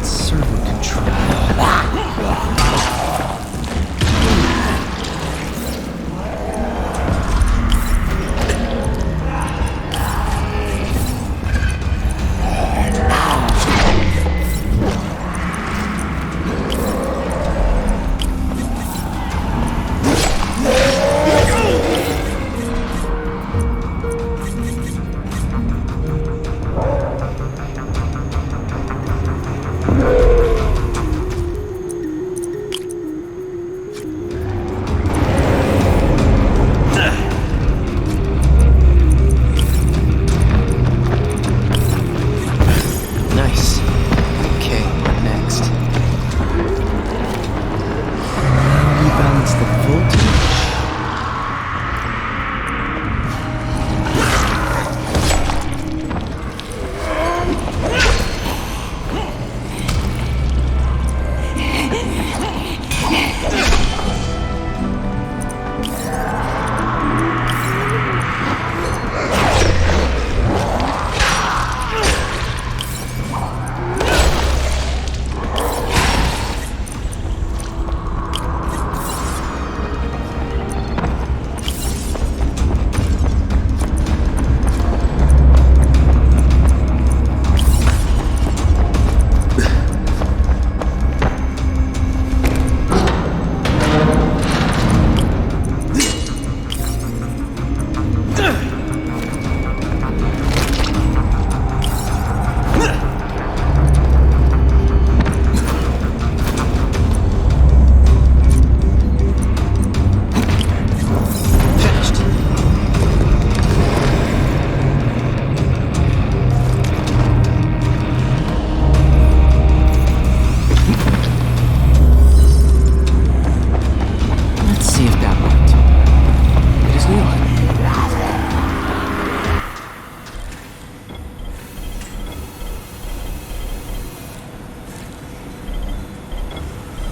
servo control.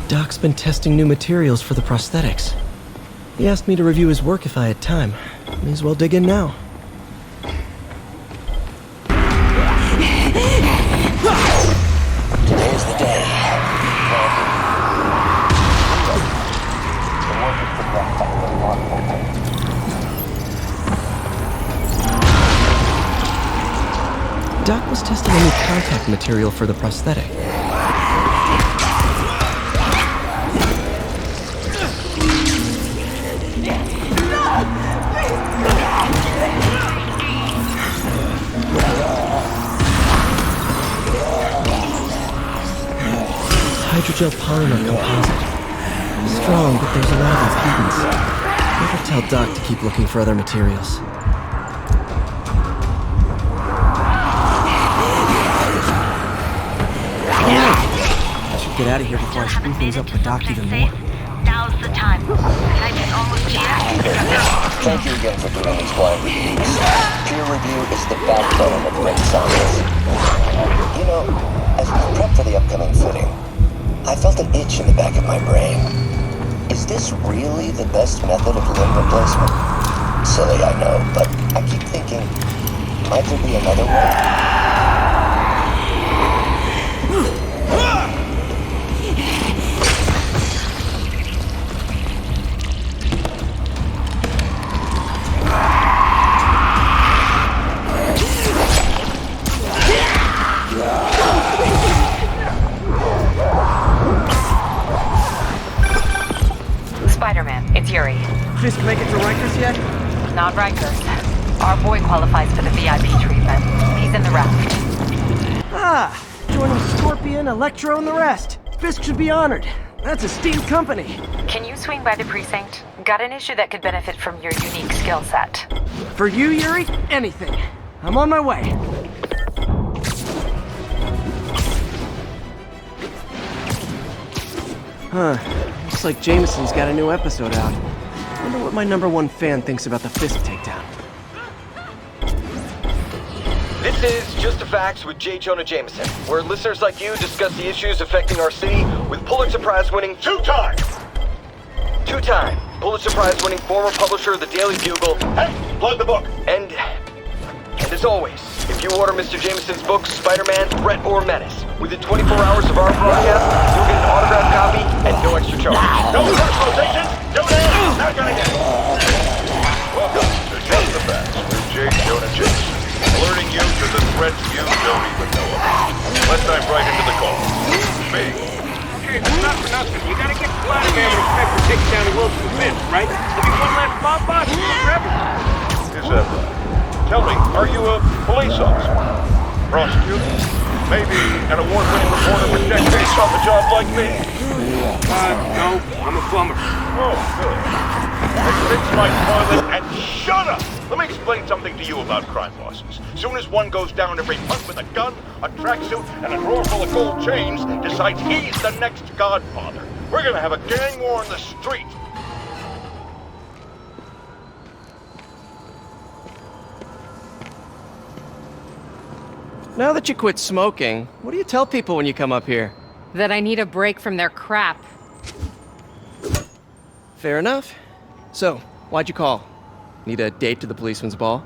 Doc's been testing new materials for the prosthetics. He asked me to review his work if I had time. May as well dig in now. Today's the day. Doc was testing a new contact material for the prosthetic. Hydrogel polymer composite. Strong, but there's a lot of impedance. Never tell Doc to keep looking for other materials. I should get out of here before I screw things up with Doc even more. Now's the time. I can almost Thank you again for doing these blind reviews. Peer review is the backbone of great science. You know, as we prep for the upcoming fitting, I felt an itch in the back of my brain. Is this really the best method of limb replacement? Silly, I know, but I keep thinking, might there be another way? Fisk make it to Rikers yet? Not Rikers. Our boy qualifies for the VIP treatment. He's in the raft. Ah, joining Scorpion, Electro, and the rest. Fisk should be honored. That's esteemed company. Can you swing by the precinct? Got an issue that could benefit from your unique skill set. For you, Yuri, anything. I'm on my way. Huh. Looks like Jameson's got a new episode out. Wonder what my #1 fan thinks about the Fisk takedown. This is Just the Facts with J. Jonah Jameson, where listeners like you discuss the issues affecting our city with Pulitzer Prize-winning two-time Pulitzer Prize-winning former publisher of the Daily Bugle. Hey, plug the book. And as always, If you order Mr. Jameson's book, Spider-Man, Threat or Menace, within 24 hours of our broadcast, you'll get an autographed copy and no extra charge. No personalization! No names! Not gonna get it! Welcome to Just the Facts with J. Jonah Jameson, alerting you to the threats you don't even know about. Let's dive right into the call. Me. Hey, it's not for nothing. You gotta get Spider-Man and Spectre taking down the Wilson Smith, right? There'll be one last mob boss forever. Is that right? Tell me, are you a police officer? Prosecutor? Maybe an award-winning reporter with decades on the job like me? No, I'm a plumber. Oh, good. Then fix my toilet and shut up! Let me explain something to you about crime bosses. Soon as one goes down, every punk with a gun, a tracksuit, and a drawer full of gold chains decides he's the next godfather. We're gonna have a gang war in the street. Now that you quit smoking, what do you tell people when you come up here? That I need a break from their crap. Fair enough. So, why'd you call? Need a date to the policeman's ball?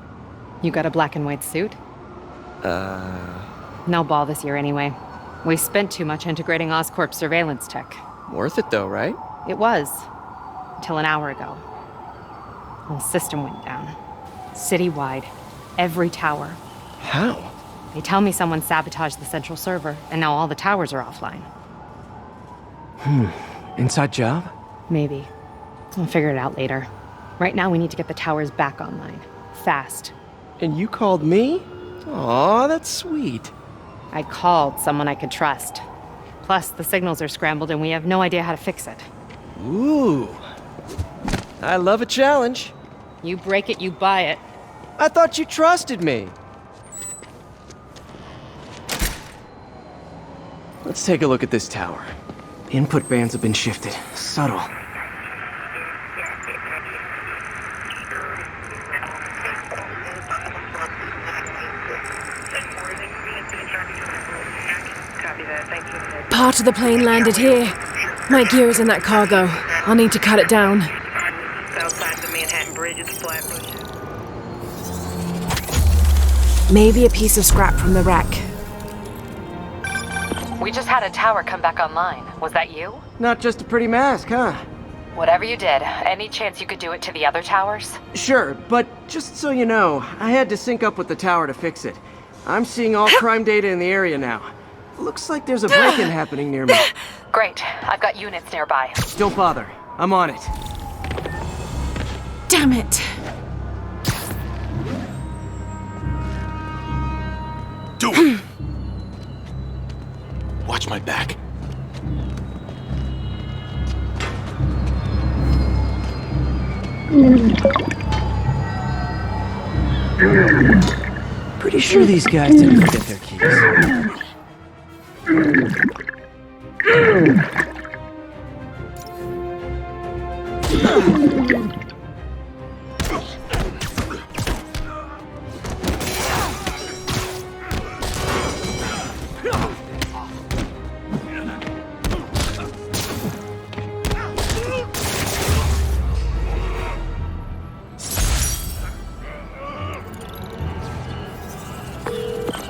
You got a black and white suit? No ball this year anyway. We spent too much integrating Oscorp's surveillance tech. Worth it though, right? It was. Until an hour ago. The system went down. Citywide. Every tower. How? They tell me someone sabotaged the central server, and now all the towers are offline. Inside job? Maybe. We'll figure it out later. Right now, we need to get the towers back online. Fast. And you called me? Aw, that's sweet. I called someone I could trust. Plus, the signals are scrambled and we have no idea how to fix it. Ooh. I love a challenge. You break it, you buy it. I thought you trusted me. Let's take a look at this tower. Input bands have been shifted. Subtle. Part of the plane landed here. My gear is in that cargo. I'll need to cut it down. Maybe a piece of scrap from the wreck. We just had a tower come back online. Was that you? Not just a pretty mask, huh? Whatever you did, any chance you could do it to the other towers? Sure, but just so you know, I had to sync up with the tower to fix it. I'm seeing all crime data in the area now. Looks like there's a break-in happening near me. Great. I've got units nearby. Don't bother. I'm on it. Damn it! Do it! Watch my back. Pretty sure these guys didn't forget their keys.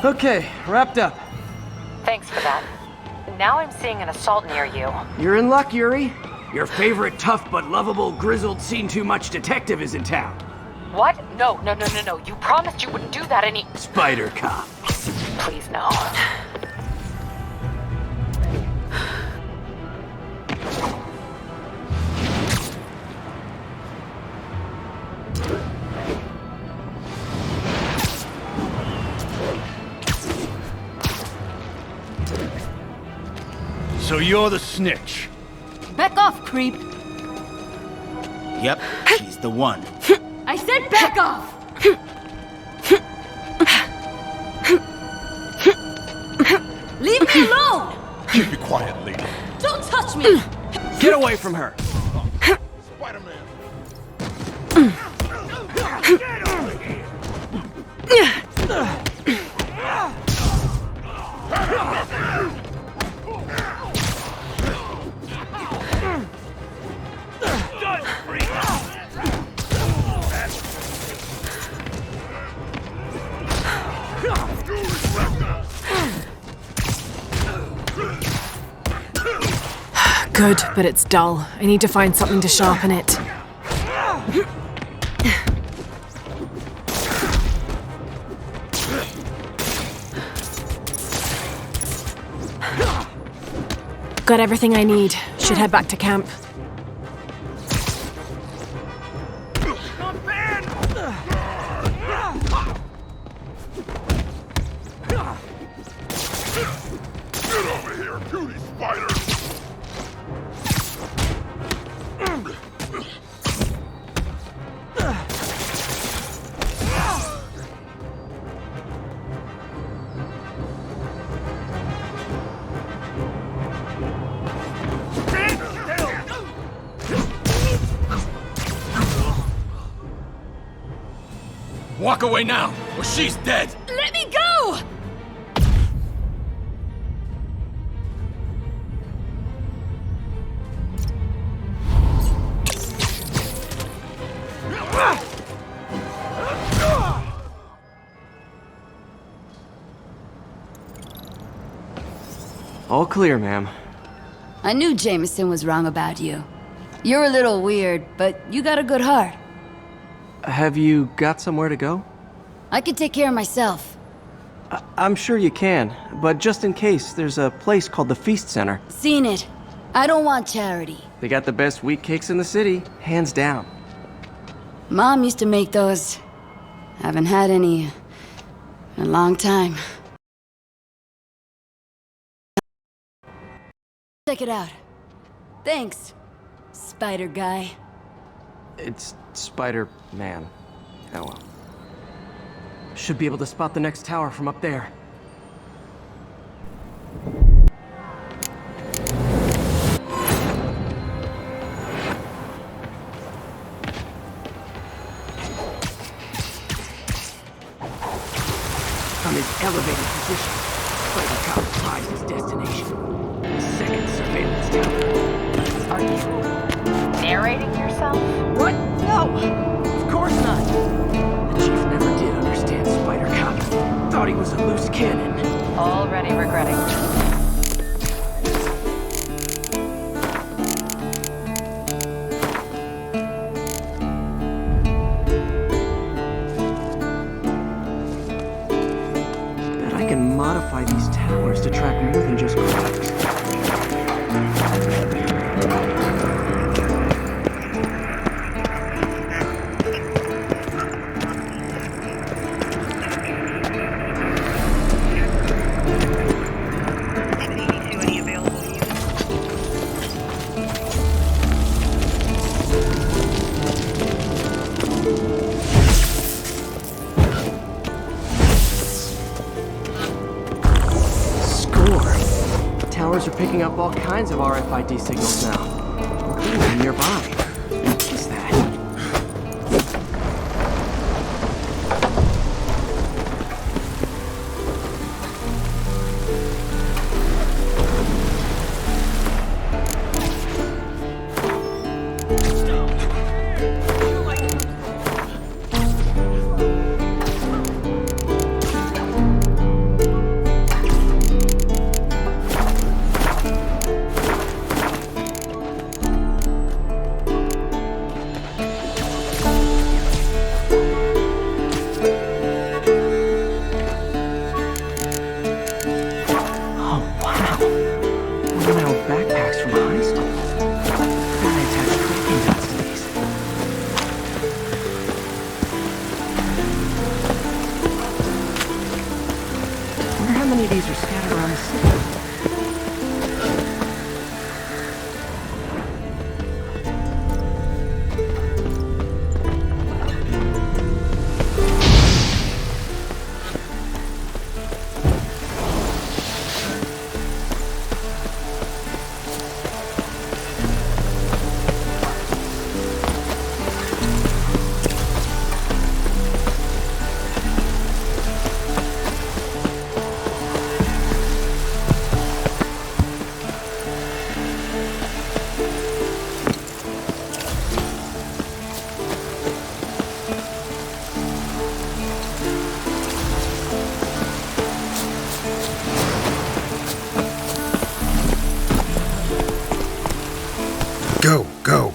Okay, wrapped up. Thanks for that. Now I'm seeing an assault near you. You're in luck, Yuri. Your favorite tough but lovable, grizzled, seen-too-much detective is in town. What? No. You promised you wouldn't do that any... Spider Cop. Please, no. So you're the snitch? Back off, creep! Yep, she's the one. I said back off! Leave me alone! Keep it quiet, lady. Don't touch me! Get away from her! Spider-Man! Good, but it's dull. I need to find something to sharpen it. Got everything I need. Should head back to camp. Get over here, cutie spider! Walk away now, or she's dead! Let me go! All clear, ma'am. I knew Jameson was wrong about you. You're a little weird, but you got a good heart. Have you got somewhere to go? I can take care of myself. I'm sure you can, but just in case, there's a place called the Feast Center. Seen it. I don't want charity. They got the best wheat cakes in the city, hands down. Mom used to make those. Haven't had any in a long time. Check it out. Thanks, Spider Guy. It's Spider-Man. Oh well. Should be able to spot the next tower from up there. From his elevated position, Spider Cop flies his destination. The second surveillance tower. Are you narrating yourself? What? No! Of course not! The chief never did understand Spider Cop. Thought he was a loose cannon. Already regretting. Bet I can modify these towers to track more than just clocks. Towers are picking up all kinds of RFID signals now, including nearby. What is that? Go, go.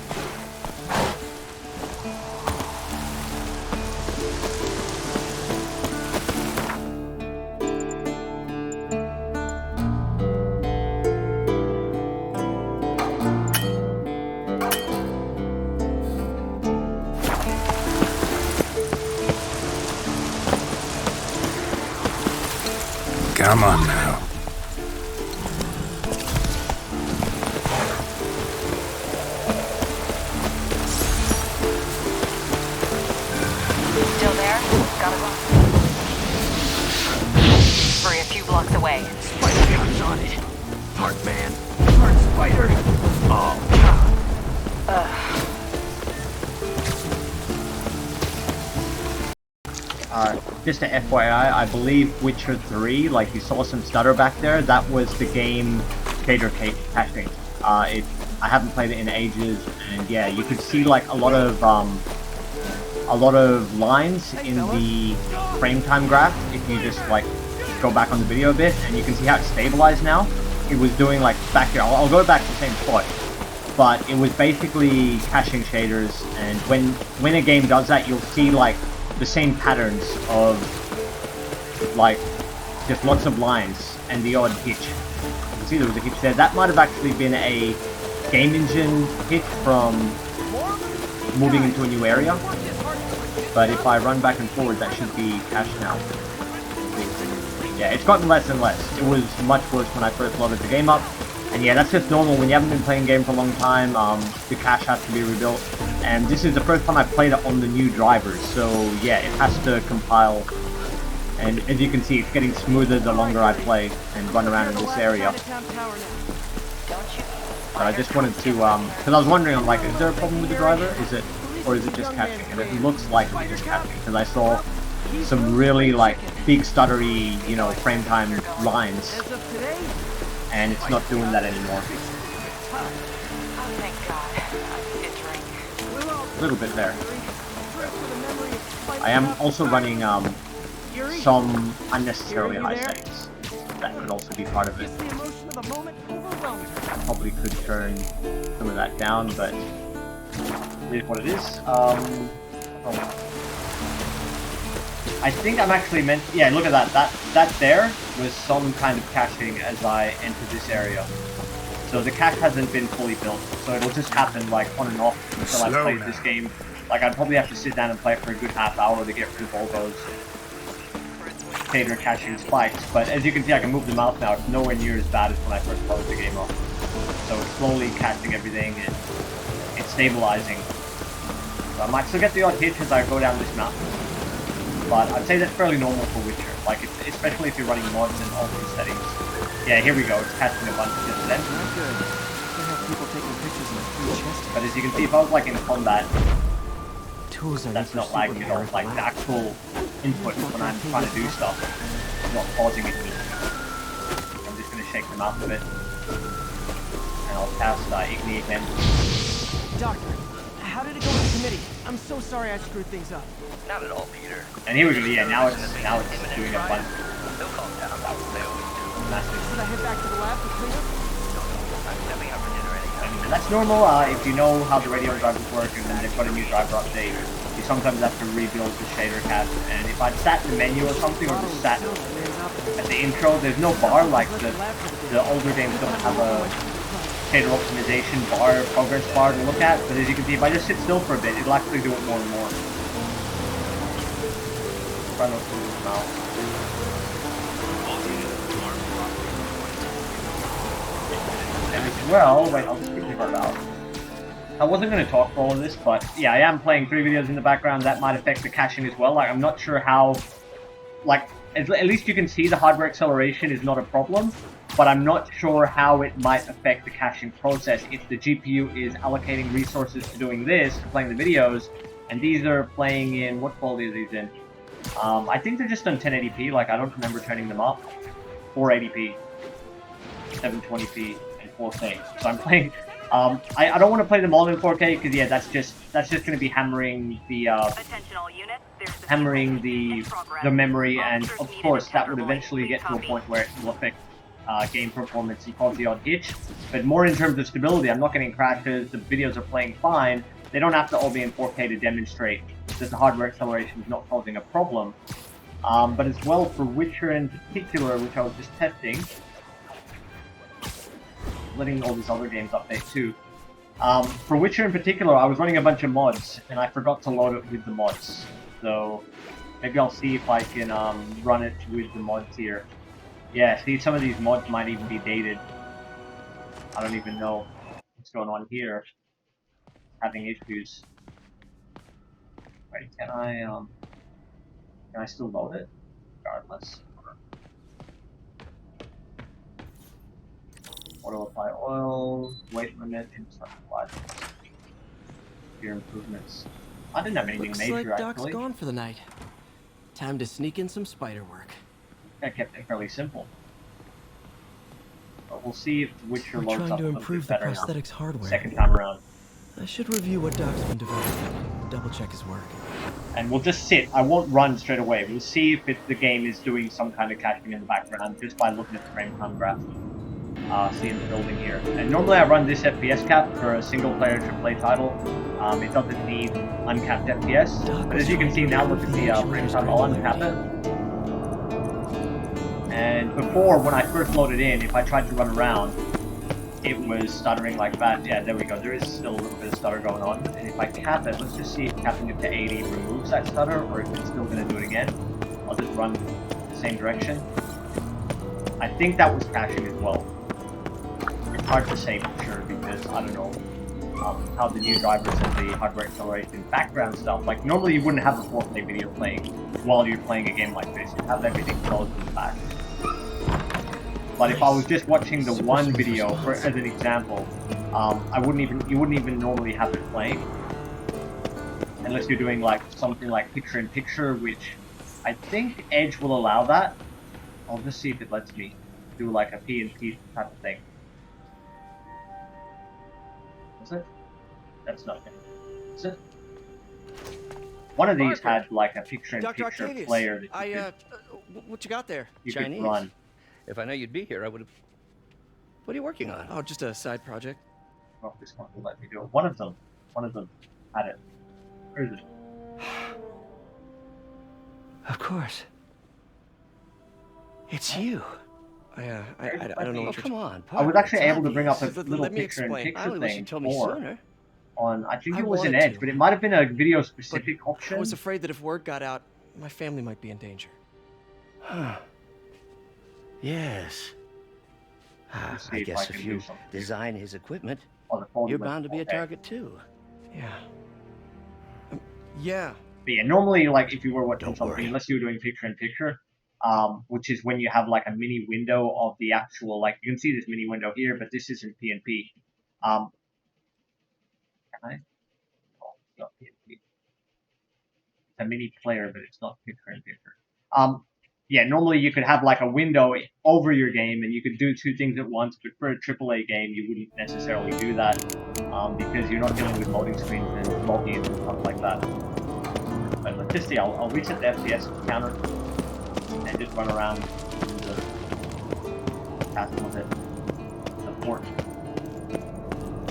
Come on now. Still there? Got it. We're a few blocks away. Spider comes on it. Heart man. Heart spider. Oh, God. Just a FYI, I believe Witcher 3, like you saw some stutter back there, that was the game shader caching. I haven't played it in ages, and yeah, you could see like a lot of lines in the frame time graph if you just like go back on the video a bit, and you can see how it's stabilized now. It was doing like back here, I'll go back to the same spot, but it was basically caching shaders, and when a game does that, you'll see like the same patterns of like just lots of lines and the odd hitch. You can see there was a hitch there. That might have actually been a game engine hitch from moving into a new area. But if I run back and forward, that should be cached now. Yeah, it's gotten less and less. It was much worse when I first loaded the game up. And yeah, that's just normal. When you haven't been playing a game for a long time, the cache has to be rebuilt. And this is the first time I've played it on the new drivers, so yeah, it has to compile. And as you can see, it's getting smoother the longer I play and run around in this area. But I just wanted to, because I was wondering, I'm like, is there a problem with the driver? Or is it just caching? And it looks like it's just caching, because I saw some really like big stuttery, you know, frame time lines, and it's not doing that anymore. A little bit there. I am also running some unnecessarily high settings. That could also be part of it. I probably could turn some of that down, but it is what it is. I think I'm actually meant. Yeah, look at that. That there was some kind of caching as I entered this area. So the cache hasn't been fully built, so it'll just happen like on and off until I've played this game. Like I'd probably have to sit down and play it for a good half hour to get rid of all those shader caching spikes. But as you can see, I can move the mouse now. It's nowhere near as bad as when I first loaded the game up. So it's slowly caching everything and it's stabilizing. So I might still get the odd hit as I go down this mountain. But I'd say that's fairly normal for Witcher. Like especially if you're running mods and all these settings. Yeah, here we go. It's catching a bunch just then. But as you can see, if I was like in combat, that's not lagging at all. Like the actual input when I'm trying to do stuff is not pausing it. I'm just going to shake them out a bit, and I'll cast Igni again. Doctor, how did it go with the committee? I'm so sorry I screwed things up. Not at all, Peter. And here we go. Yeah, now it's doing a bunch. They'll calm down. They always do. Should I head back to the lab to clean up? I'm stepping out for dinner anyhow. And that's normal if you know how the Radeon drivers work and then they've got a new driver update. You sometimes have to rebuild the shader cache. And if I'd sat in the menu or something, or just sat at the intro, there's no bar like the older games don't have a shader optimization bar, progress bar to look at. But as you can see, if I just sit still for a bit, it'll actually do it more and more. Try not to move now. Well, wait, I'll just quickly start out. I wasn't going to talk for all of this, but yeah, I am playing 3 videos in the background. That might affect the caching as well. Like, I'm not sure how, like, at least you can see the hardware acceleration is not a problem, but I'm not sure how it might affect the caching process if the GPU is allocating resources to doing this, to playing the videos, and these are playing in, what quality are these in? I think they're just on 1080p, like, I don't remember turning them up. 480p, 720p. 4K. So I'm playing. I don't want to play them all in 4K because yeah, that's just going to be hammering the memory, and of course that would eventually get to a point where it will affect game performance, you cause the odd hitch, but more in terms of stability. I'm not getting crashes, the videos are playing fine. They don't have to all be in 4K to demonstrate that the hardware acceleration is not causing a problem. But as well for Witcher in particular, which I was just testing, letting all these other games update too. For Witcher in particular, I was running a bunch of mods, and I forgot to load it with the mods. So maybe I'll see if I can run it with the mods here. Yeah, see, some of these mods might even be dated. I don't even know what's going on here. Having issues. Right, can I still load it? Regardless. Auto apply oil, weight limit, insert flash. Gear improvements. I didn't have anything Looks major like Doc's actually. gone for the night. Time to sneak in some spider work. I kept it fairly simple. But we'll see if Witcher We're loads trying up to a improve bit the better now. prosthetics hardware. Second time around. I should review what Doc's been developing. Double check his work. And we'll just sit. I won't run straight away. We'll see if the game is doing some kind of caching in the background just by looking at the frame time graph. Seeing the building here. And normally I run this FPS cap for a single player AAA title. It doesn't need uncapped FPS. But as you can see now, look at the frame time. I'll uncap it. And before, when I first loaded in, if I tried to run around, it was stuttering like that. Yeah, there we go. There is still a little bit of stutter going on. And if I cap it, let's just see if capping it to 80 removes that stutter, or if it's still going to do it again. I'll just run the same direction. I think that was caching as well. It's hard to say for sure because I don't know how the new drivers and the hardware acceleration background stuff. Like normally you wouldn't have a 4K video playing while you're playing a game like this. You have everything closed in the back. But if I was just watching the one video as an example, you wouldn't even normally have it playing unless you're doing like something like picture-in-picture, which I think Edge will allow that. I'll just see if it lets me do like a P&P type of thing. Is it? That's nothing. Is it? One of these had like a picture-in-picture player that you could, what you got there? you Chinese? could run. If I know you'd be here, I would have... What are you working on? Oh, just a side project. Oh, this one will let me do it. One of them had it. Where is it? Of course. It's you. I don't know what come on. I was actually able to bring up a little let me explain. picture-in-picture thing told me before sooner. on, I think I it was an wanted Edge, to, but it might have been a video-specific option. I was afraid that if word got out, my family might be in danger. Huh. Yes. Let's see I if guess can if do you something. design his equipment, Oh, the phone you're went bound to be a okay. target too. Yeah. Yeah. But yeah, normally, like, if you were watching Don't something, worry. unless you were doing picture-in-picture, which is when you have, like, a mini window of the actual, like, you can see this mini window here, but this isn't P&P. Can I? Oh, it's not P&P. It's a mini player, but it's not picture-in-picture. Yeah, normally you could have, like, a window over your game, and you could do two things at once, but for a AAA game, you wouldn't necessarily do that, because you're not dealing with loading screens and multi-ins and stuff like that. But let's just see, I'll reset the FPS counter, and just run around the castle with it. The port.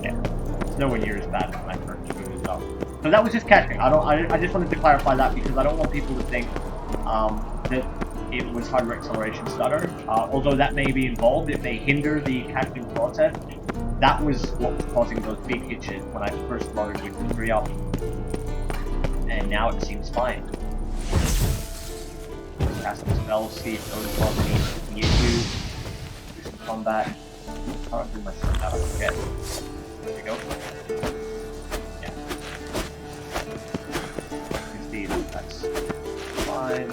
Yeah, it's nowhere near as bad as my first doing as well. So that was just caching. I just wanted to clarify that because I don't want people to think that it was hardware acceleration stutter. Although that may be involved, it may hinder the caching process. That was what was causing those big hitches when I first loaded Witcher 3 up. And now it seems fine. Cast the spell, see if those cause any issues. Do some combat. I don't do much of that, I forget. There we go. Yeah. You can see that that's fine.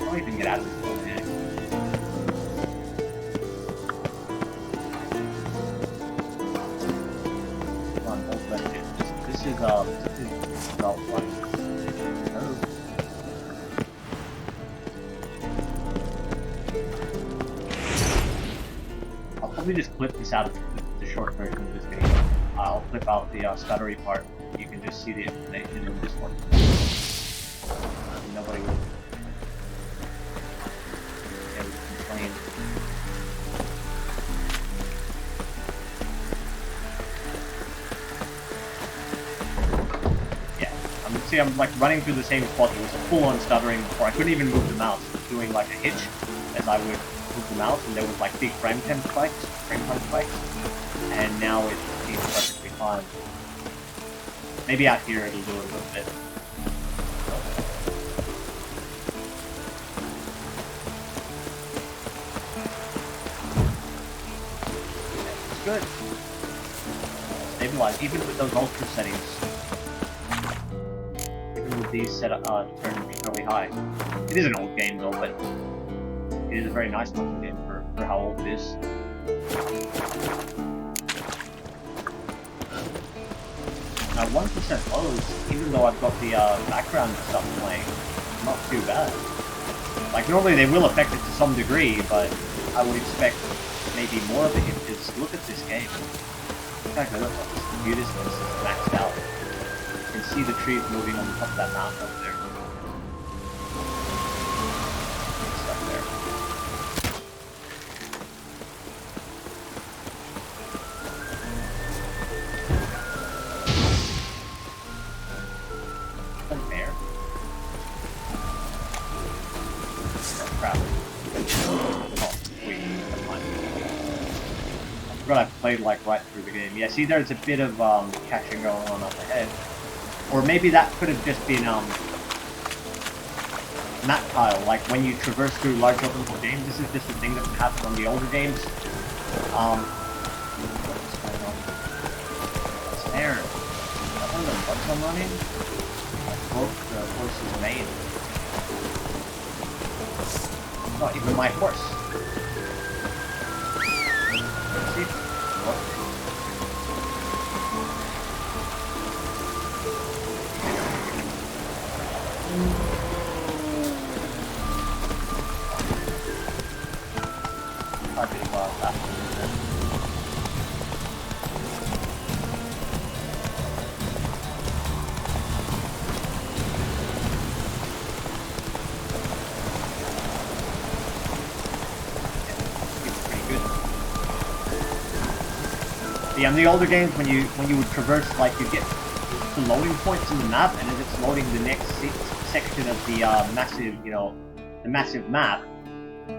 I don't even get out of this one yet. Come on, hold that shit. This is not fun. Oh. I'll probably just clip this out of the short version of this video. I'll clip out the stuttery part. You can just see the information in this one. Nobody will. Yeah, we can mean, see, I'm like running through the same spot. It was full-on stuttering before. I couldn't even move the mouse. It was doing like a hitch as I would move the mouse, and there was like big frame time spikes, and now it seems perfectly fine. Maybe out here it'll do a little bit. It's good. Stabilize, even with those ultra settings. These set up turned really high. It is an old game though, but it is a very nice looking game for how old it is. Now 1% lows, even though I've got the background stuff playing, not too bad. Like normally they will affect it to some degree, but I would expect maybe more of it because look at this game. Exactly, look at this computer is maxed out. You can see the trees moving on the top of that mountain over there. Stuff there. Something there. Oh, crap. Oh, wait, never mind. I forgot I played like right through the game. Yeah, see there's a bit of catching going on up ahead. Or maybe that could have just been map tile, like when you traverse through large open world games. This is just a thing that would happen on the older games. What's going on? What's there? Is that one of the bugs I'm running? I broke the horse's mane. Not even my horse. Let's see. Look. Yeah, in the older games, when you would traverse, like you get the loading points in the map, and as it's loading the next section of the massive, the massive map,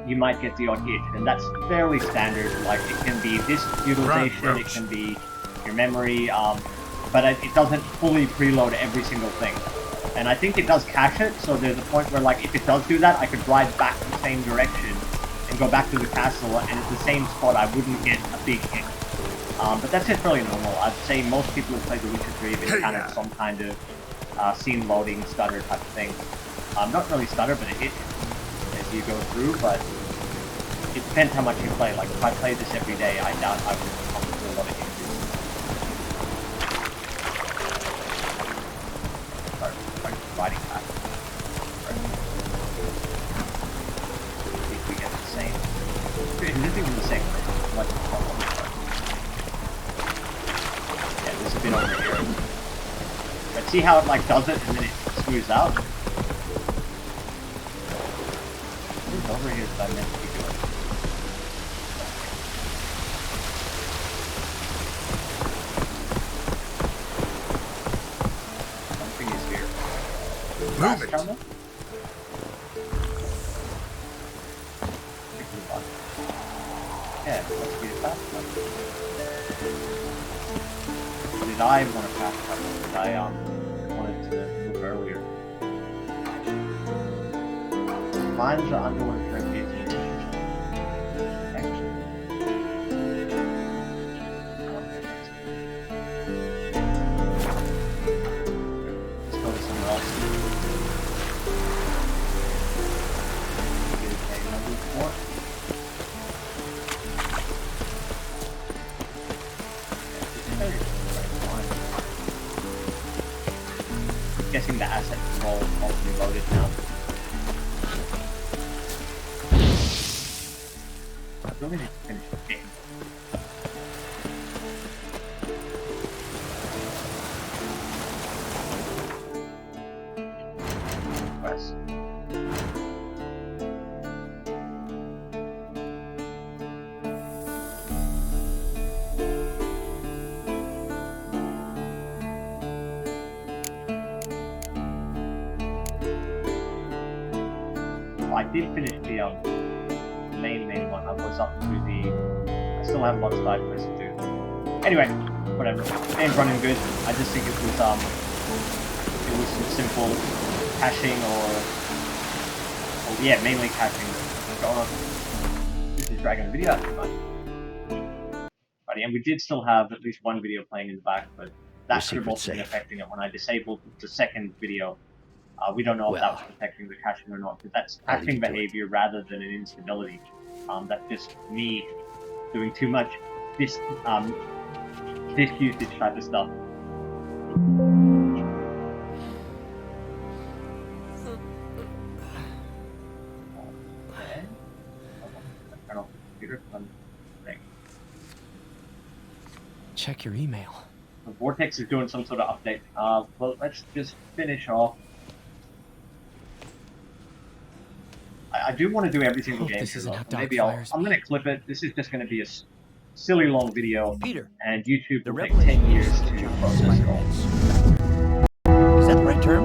you might get the odd hitch, and that's fairly standard. Like it can be disk utilization, it can be your memory, but it doesn't fully preload every single thing. And I think it does cache it, so there's a point where, like, if it does do that, I could drive back the same direction and go back to the castle, and at the same spot, I wouldn't get a big hit. But that's just fairly normal. I'd say most people who play The Witcher 3 have encountered some kind of scene loading, stutter type of thing. Not really stutter, but a hit as you go through, but it depends how much you play. Like, if I played this every day, I doubt I would come through a lot of hitches. Start riding back. I think we get the same. It's even the same. Like, yeah, there's a bit over here. But see how it like does it and then it smooths out? What's over here that I meant to be doing? Something is here. Move it! Yeah, let's get it fast enough. Did I want to fast travel? Did I wanted to move earlier? Mines are underwater for 18 inches. Let's go to somewhere else. Get a number 4. Guessing the asset is all fully loaded now. I really need to finish the game. Quest. did finish the main one. I was up to the. I still have a lot of side quests to do. Anyway, whatever. Game's running good. I just think it was some simple caching or yeah, mainly caching. This is dragging the video out too much. Right, and we did still have at least one video playing in the back, but that could have also been affecting it when I disabled the second video. We don't know if that was protecting the caching or not, because that's caching behavior rather than an instability. That's just me doing too much this usage type of stuff. Turn off the computer. Check your email. The Vortex is doing some sort of update. Well, let's just finish off. I do want to do every single game. Maybe I'm going to clip it. This is just going to be a silly long video. Peter, and YouTube will take 10 years to process it all. Is that the right term?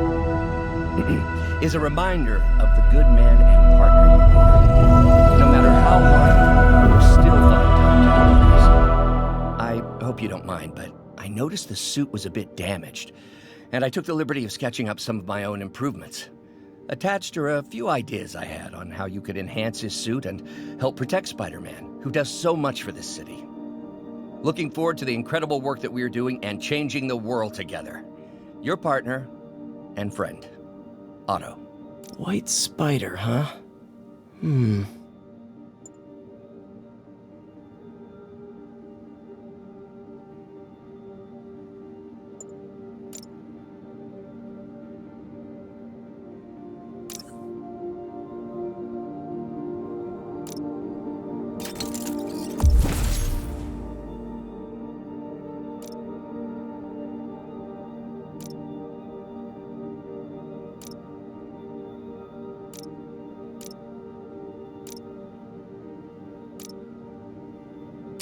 Is a reminder of the good man and partner you are. No matter how hard, you'll still find time to do this. I hope you don't mind, but I noticed the suit was a bit damaged, and I took the liberty of sketching up some of my own improvements. Attached are a few ideas I had on how you could enhance his suit and help protect Spider-Man, who does so much for this city. Looking forward to the incredible work that we are doing and changing the world together. Your partner and friend, Otto. White Spider, huh?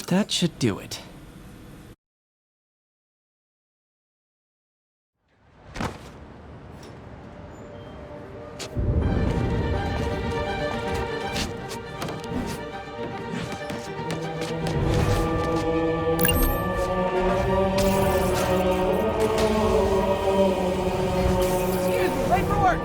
That should do it. Excuse me, late for work.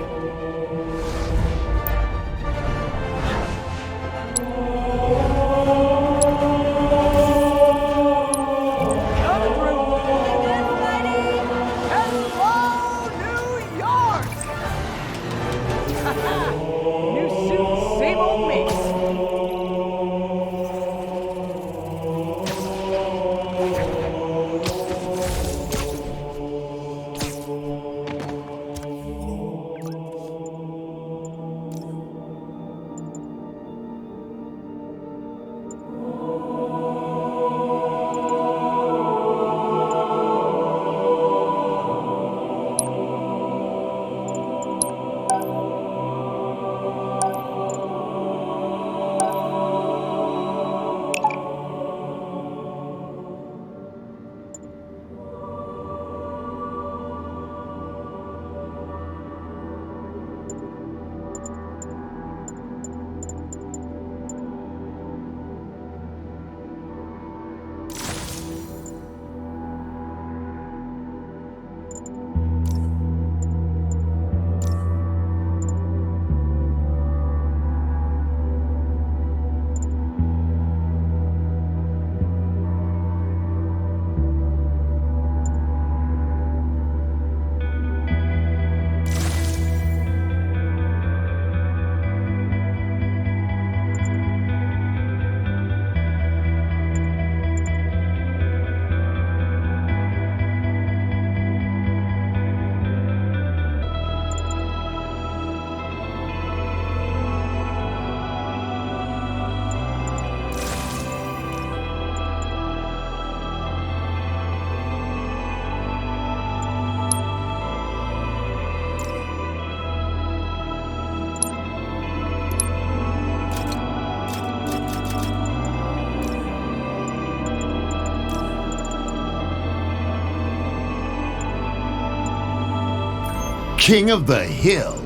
King of the Hill.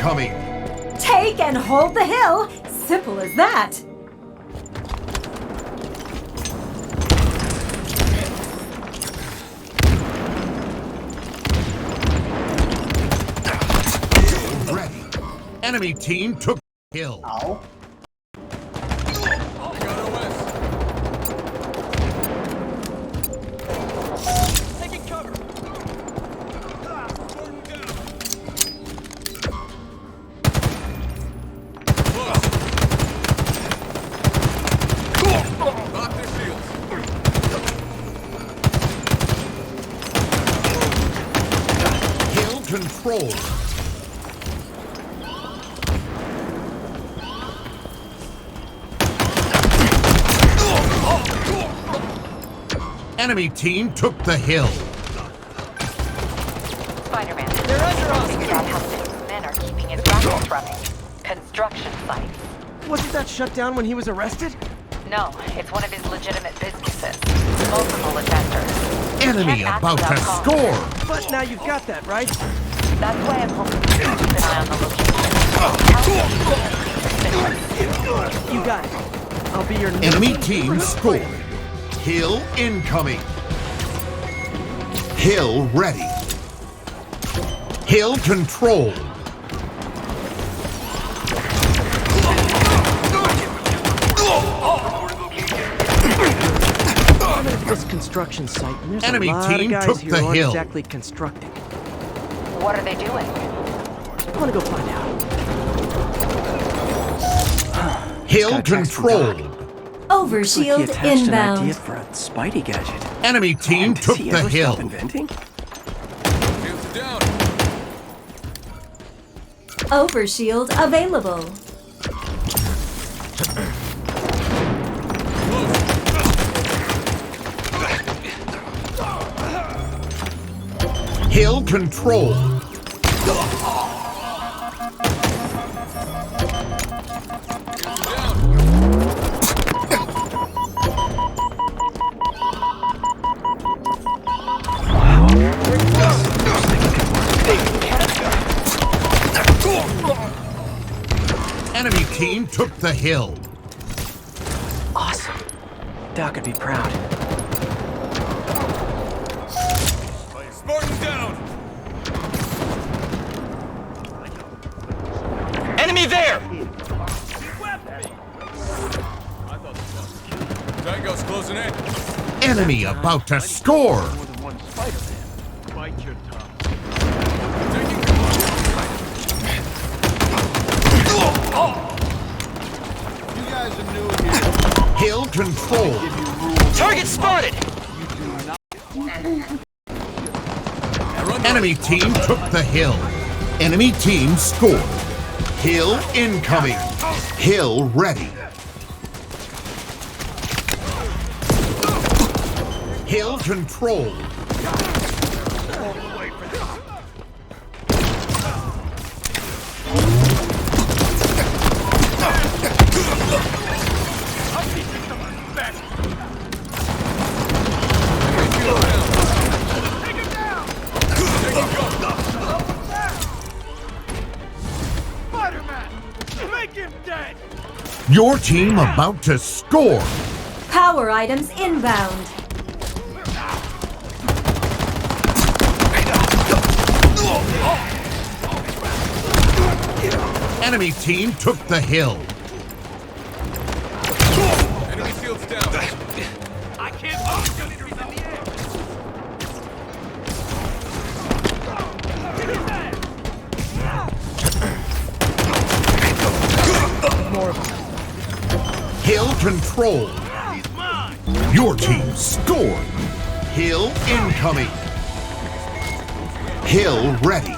incoming! Take and hold the hill. Simple as that. Ready. Enemy team took the hill. Ow. Control. Enemy team took the hill. Spider-Man, they're under us. Figured out how six men are keeping his rackets running. Construction sites. Wasn't that shut down when he was arrested? No, it's one of his legitimate businesses. Multiple investors. Enemy about to score! But now you've got that, right? That's why I'm hoping to keep an eye on the location. You got it. I'll be your enemy team scored. Hill incoming. Hill ready. Hill controlled. I'm at this construction site, and there's enemy a lot team of guys took here the who aren't hill. exactly constructing. What are they doing? I want to go find out. Hill controlled. Overshield Looks like he attached inbound. an idea for a Spidey gadget. Enemy team took Does he the ever hill. stop inventing? Overshield available. Hill controlled. Enemy team took the hill. Awesome. Doc would be proud. Spartan down! Enemy there! Tango's closing in. Enemy about to score. Bite your tongue. You guys are new here. Hill control. Target spotted! Enemy team took the hill. Enemy team scored. Hill incoming. Hill ready. Hill controlled. Your team about to score. Power items inbound. Enemy team took the hill. Enemy shields down. I can't move. He's in the air. More of them. Hill control. Your team scored. Hill incoming. Hill ready.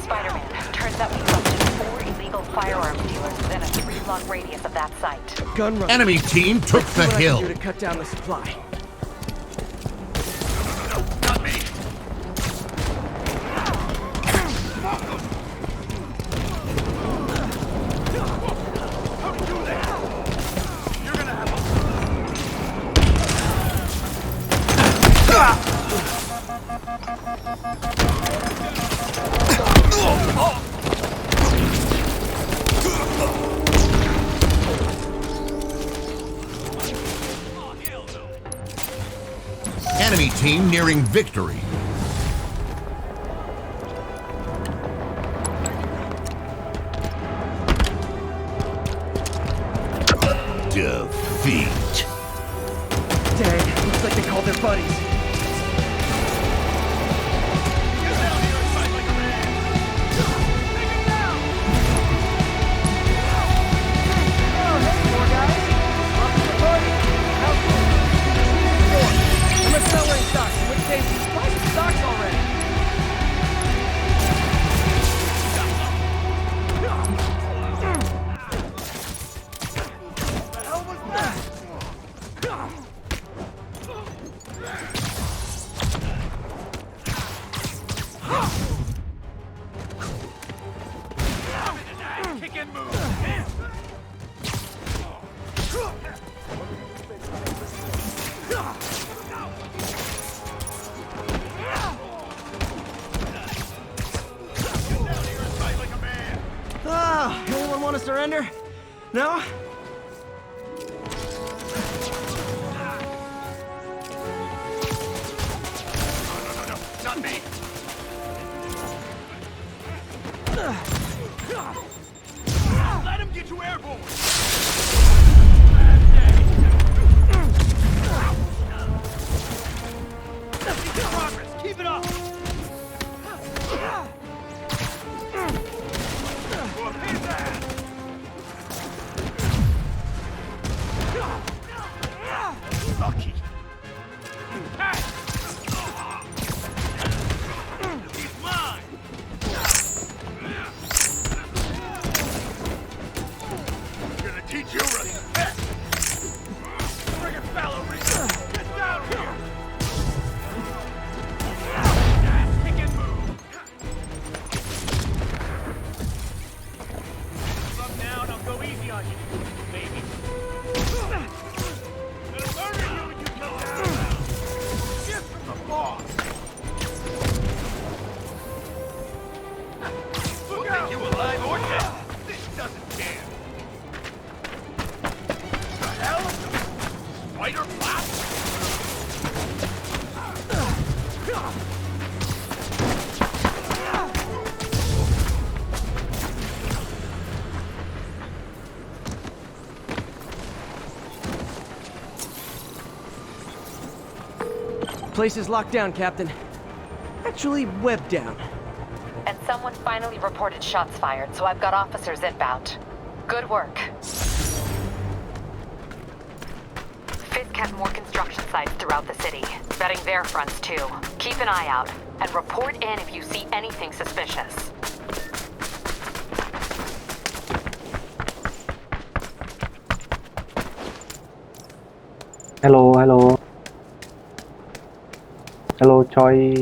Spider-Man, turns out we busted 4 illegal firearms dealers within a 3-block radius of that site. Gun run. Enemy team took the What I hill. can do to cut down the supply. team nearing victory. Defeat. Dang, looks like they called their buddies. Anyone want to surrender? No? Not me! Let him get you airborne! Progress, keep it up! Lucky. He's mine. I'm gonna teach you respect. Bring it, fellow Reaper. Get down here. Kick and move. Move up now and I'll go easy on you, baby. Look out! You alive or dead? This doesn't care. The hell? Spider blast? Place is locked down, Captain. Actually, webbed down. And someone finally reported shots fired, so I've got officers inbound. Good work. Fisk has more construction sites throughout the city, vetting their fronts too. Keep an eye out, and report in if you see anything suspicious. Hello. Hello, Choi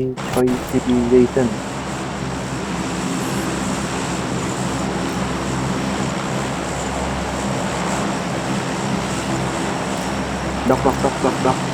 Civilization. Doc.